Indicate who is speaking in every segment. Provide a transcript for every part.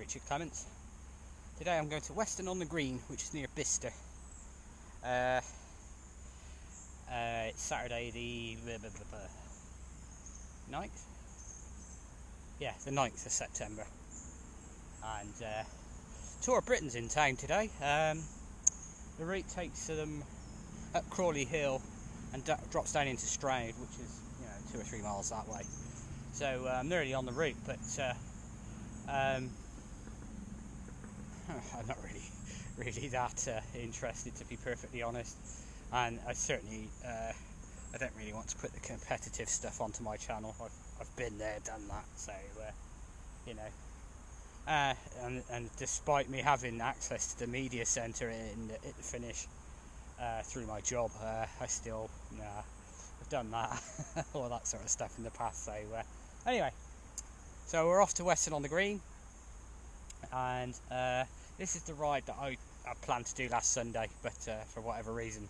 Speaker 1: Richard Clements. Today I'm going to Weston-on-the-Green, which is near Bicester. It's Saturday the 9th? Yeah, the 9th of September. And Tour of Britain's in town today. The route takes them up Crawley Hill and drops down into Stroud, which is 2 or 3 miles that way. So I'm nearly on the route, but I'm not really that interested, to be perfectly honest. And I certainly I don't really want to put the competitive stuff onto my channel. I've been there, done that. So and despite me having access to the media centre at the finish through my job, I still I've done that all that sort of stuff in the past. So anyway, so we're off to Weston-on-the-Green, and this is the ride that I planned to do last Sunday, but for whatever reason,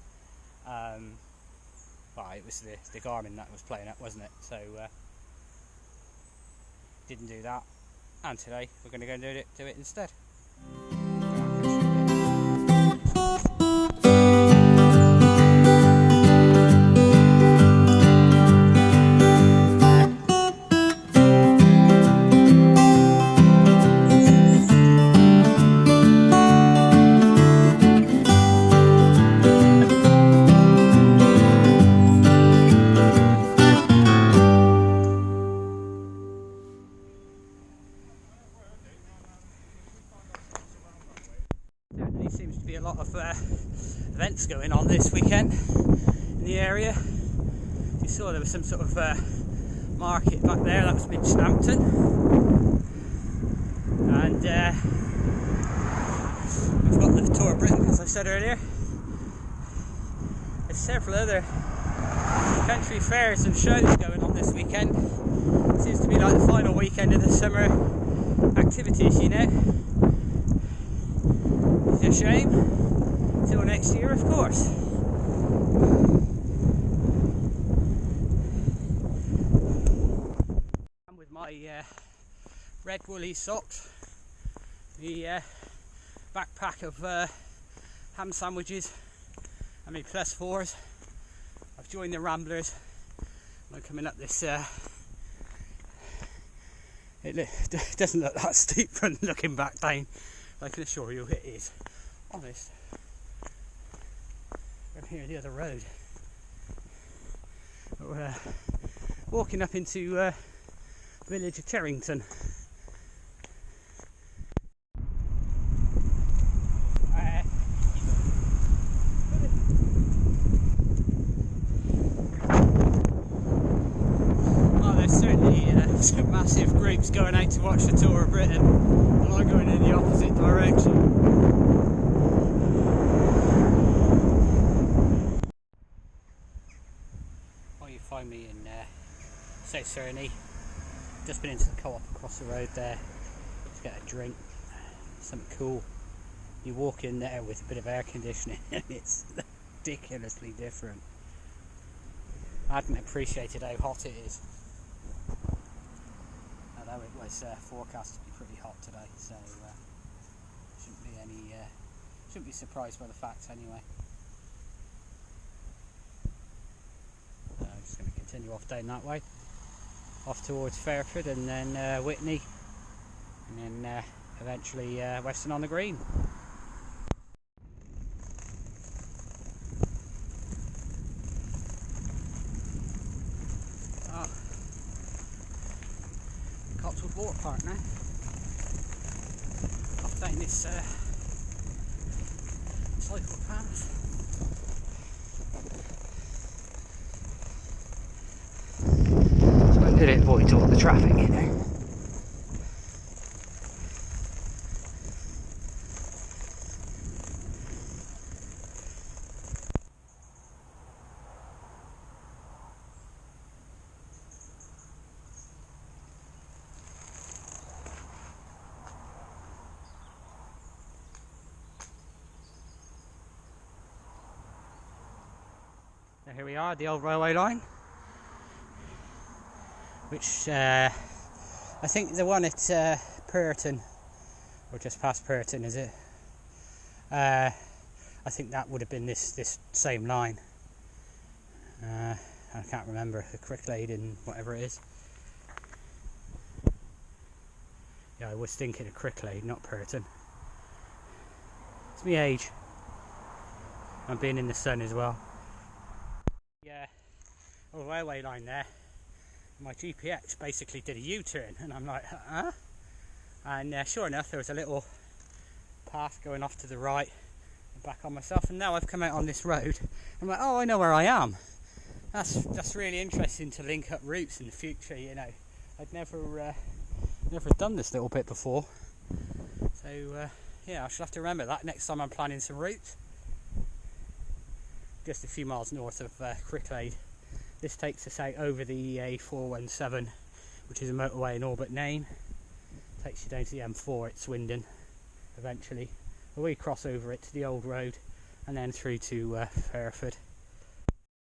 Speaker 1: well, it was the Garmin that was playing up, wasn't it? So didn't do that, and today we're going to go and do it instead. Seems to be a lot of events going on this weekend in the area. You saw there was some sort of market back there. That was Midgehampton, and we've got the Tour of Britain, as I said earlier. There's several other country fairs and shows going on this weekend. It seems to be like the final weekend of the summer activities, It's a shame. Till next year, of course. I'm with my red woolly socks, the backpack of ham sandwiches, and my +4s. I've joined the Ramblers. I'm coming up this. It doesn't look that steep from looking back down. I can assure you it is. Honest. We're here the other road. We're walking up into the village of Terrington. There's certainly some massive groups going out to watch the Tour of Britain, and I'm going in the opposite direction. Well, you find me in South Surney. Just been into the co-op across the road there to get a drink, something cool. You walk in there with a bit of air conditioning and it's ridiculously different. I hadn't appreciated how hot it is. Although it was forecast to be pretty hot today, so shouldn't be surprised by the facts anyway. I'm just going to continue off down that way, off towards Fairford, and then Witney, and then eventually Weston-on-the-Green. Water park now. Off down this cycle path. So I'm going to avoid all the traffic, So here we are, the old railway line, which I think the one at Purton or just past Purton, is it? I think that would have been this same line. I can't remember, the Cricklade and whatever it is. Yeah, I was thinking of Cricklade, not Purton. It's my age. I'm being in the sun as well. Yeah, the railway line there. My GPX basically did a U-turn, and I'm like, huh? And sure enough, there was a little path going off to the right and back on myself, and now I've come out on this road. I'm like, oh, I know where I am. That's really interesting to link up routes in the future, you know. I'd never done this little bit before, so yeah, I should have to remember that next time I'm planning some routes. Just a few miles north of Cricklade. This takes us out over the A417, which is a motorway in all but name. Takes you down to the M4 at Swindon eventually. But we cross over it to the old road and then through to Fairford.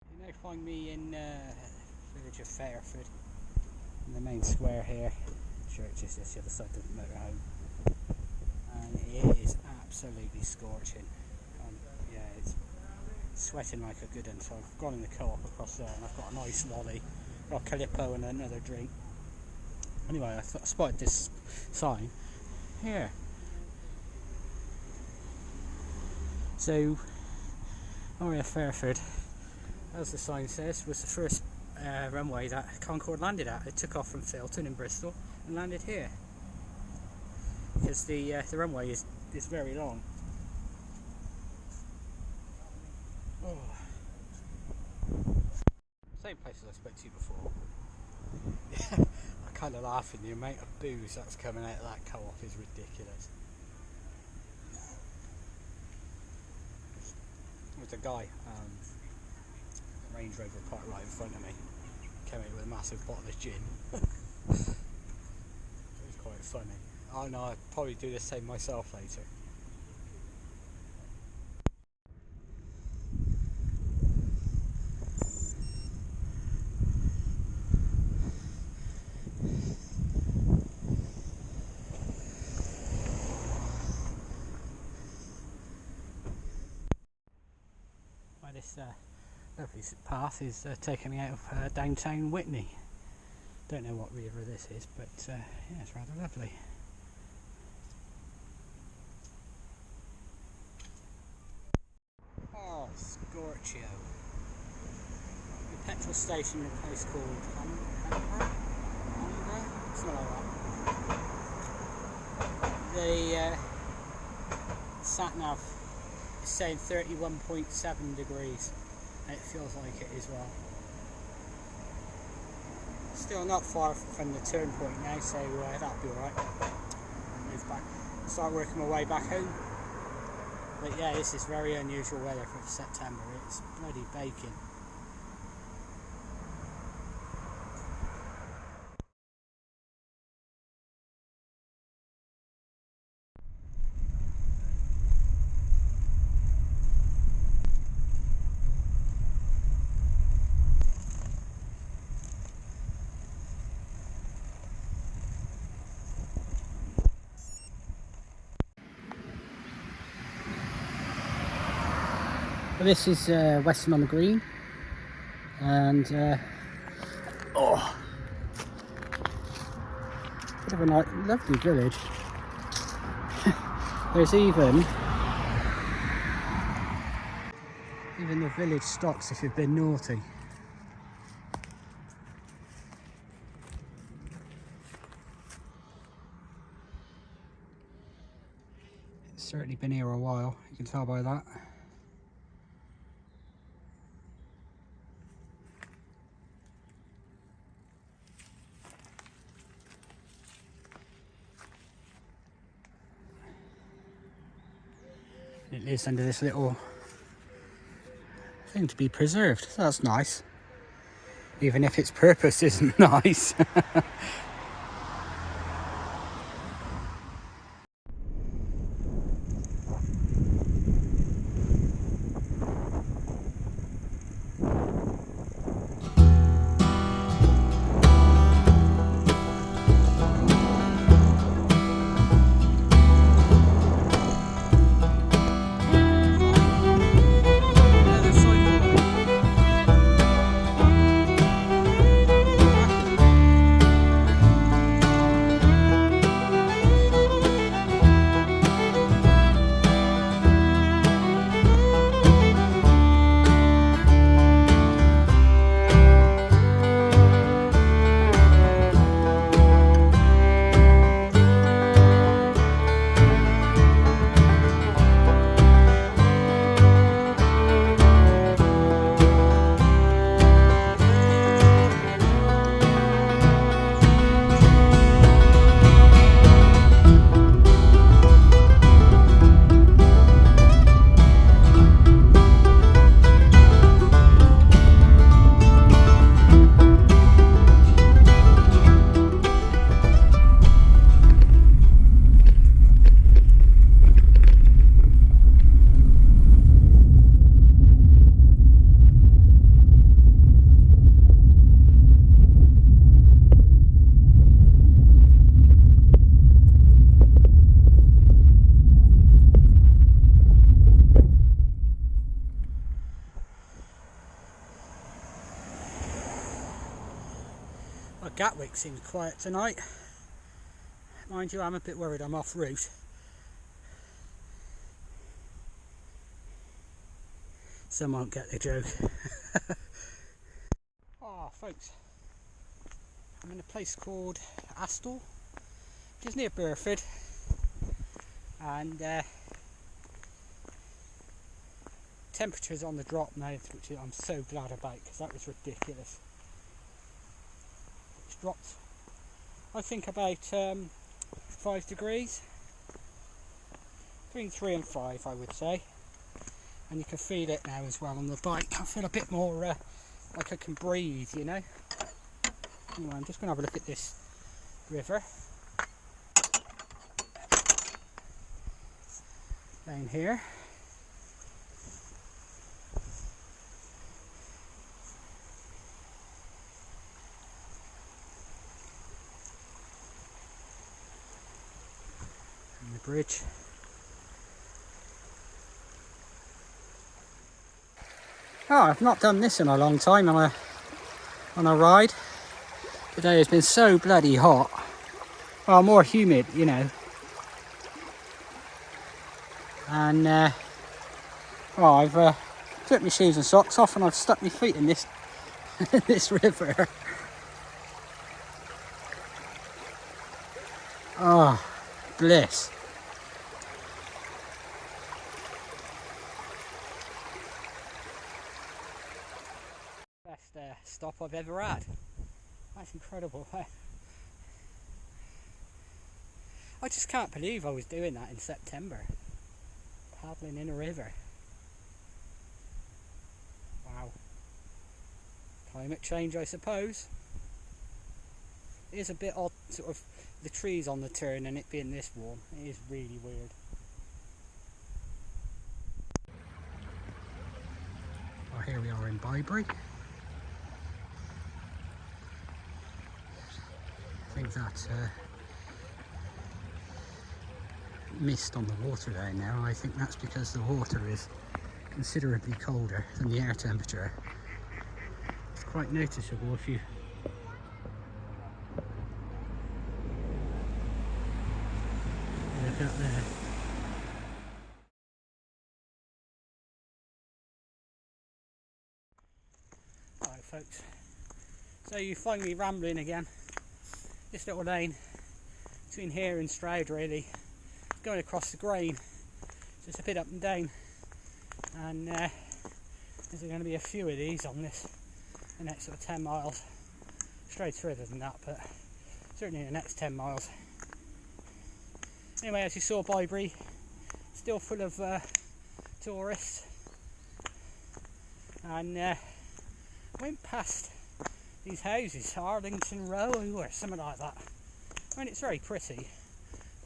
Speaker 1: You now find me in village of Fairford, in the main square here. Church is just the other side of the motorhome, and it is absolutely scorching. Yeah, it's sweating like a good one. So I've gone in the co-op across there, and I've got a nice lolly, got a Calippo and another drink. Anyway, I spotted this sign here. So, Area Fairford, as the sign says, was the first runway that Concorde landed at. It took off from Filton in Bristol and landed here, because the runway is very long. Oh. Same place as I spoke to you before. I kind of laughing, the amount of booze that's coming out of that co-op is ridiculous. There was a guy, Range Rover parked right in front of me, came out with a massive bottle of gin. It was quite funny. Oh no, I'd probably do the same myself later. This lovely path is taking me out of downtown Witney. Don't know what river this is, but yeah, it's rather lovely. Oh, Scorchio. The petrol station in a place called Hanborough? Something like that. The sat-nav is saying 31.7 degrees, and it feels like it as well. Still not far from the turn point now, so that'll be alright. Move back, start working my way back home. But yeah, this is very unusual weather for September. It's bloody baking. Well, this is Weston on the Green, and oh, bit of a nice, lovely village. There's even the village stops if you've been naughty. It's certainly been here a while, you can tell by that. It lives under this little thing to be preserved. So that's nice, even if its purpose isn't nice. Gatwick seems quiet tonight. Mind you, I'm a bit worried I'm off route. Some won't get the joke. Oh, folks, I'm in a place called Astle, which is near Burford, and temperature's on the drop now, which I'm so glad about, because that was ridiculous. It's dropped, I think, about 5 degrees, between 3 and 5 I would say, and you can feel it now as well on the bike. I feel a bit more like I can breathe, you know. Anyway, I'm just going to have a look at this river down here. And the bridge. Oh, I've not done this in a long time on a ride. Today has been so bloody hot. Well, more humid, you know. And well, I've took my shoes and socks off, and I've stuck my feet in this this river. Oh, bliss. Best stop I've ever had. That's incredible. I just can't believe I was doing that in September. Paddling in a river. Wow. Climate change, I suppose. It is a bit odd, sort of, the trees on the turn and it being this warm. It is really weird. Well, here we are in Bybury. I think that mist on the water there now, I think that's because the water is considerably colder than the air temperature. It's quite noticeable if you look up there. Alright folks, so you find me rambling again. This little lane between here and Stroud really, going across the grain, so it's a bit up and down, and there's going to be a few of these on this the next sort of 10 miles, straight further than that, but certainly the next 10 miles. Anyway, as you saw, Bybury still full of tourists, and went past these houses, Arlington Row or something like that. I mean, it's very pretty,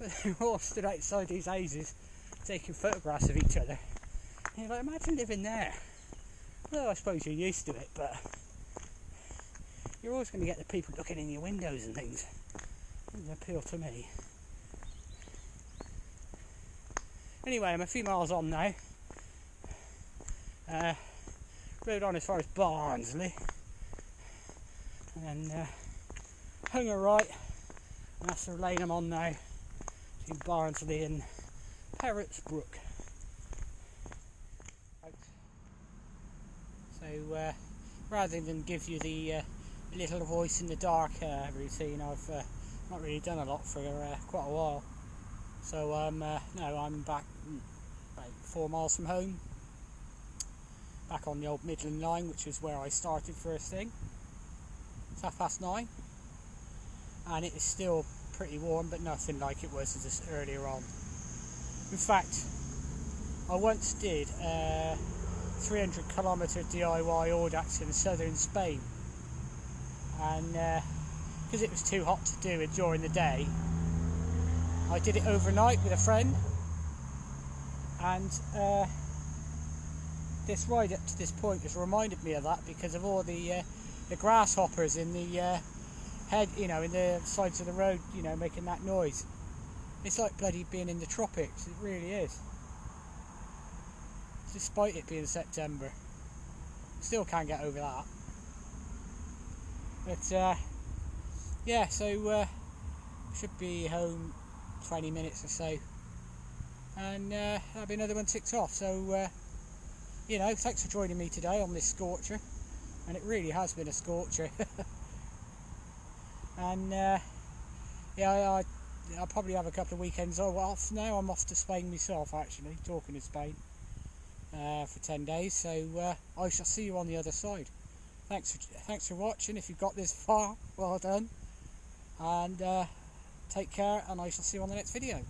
Speaker 1: but they're all stood outside these houses taking photographs of each other. And you're like, imagine living there. Well, I suppose you're used to it, but you're always going to get the people looking in your windows and things. It doesn't appeal to me. Anyway, I'm a few miles on now. Rode on as far as Barnsley, and hung a right, and that's the lane I'm on now, between Barnsley and Perrott's Brook. So rather than give you the little voice in the dark routine, I've not really done a lot for quite a while. So now I'm back about 4 miles from home, back on the old Midland line, which is where I started first thing. It's 9:30, and it is still pretty warm, but nothing like it was just earlier on. In fact, I once did a 300-kilometre DIY Audax in southern Spain, and because it was too hot to do it during the day, I did it overnight with a friend, and this ride up to this point has reminded me of that because of all the grasshoppers in the head, you know, in the sides of the road, you know, making that noise. It's like bloody being in the tropics. It really is. Despite it being September, still can't get over that. But yeah, so should be home 20 minutes or so, and that'll be another one ticked off. So you know, thanks for joining me today on this scorcher, and it really has been a scorcher. And yeah, I'll probably have a couple of weekends off now. I'm off to Spain myself, actually, talking of Spain, for 10 days, so I shall see you on the other side. Thanks for watching. If you've got this far, well done, and take care, and I shall see you on the next video.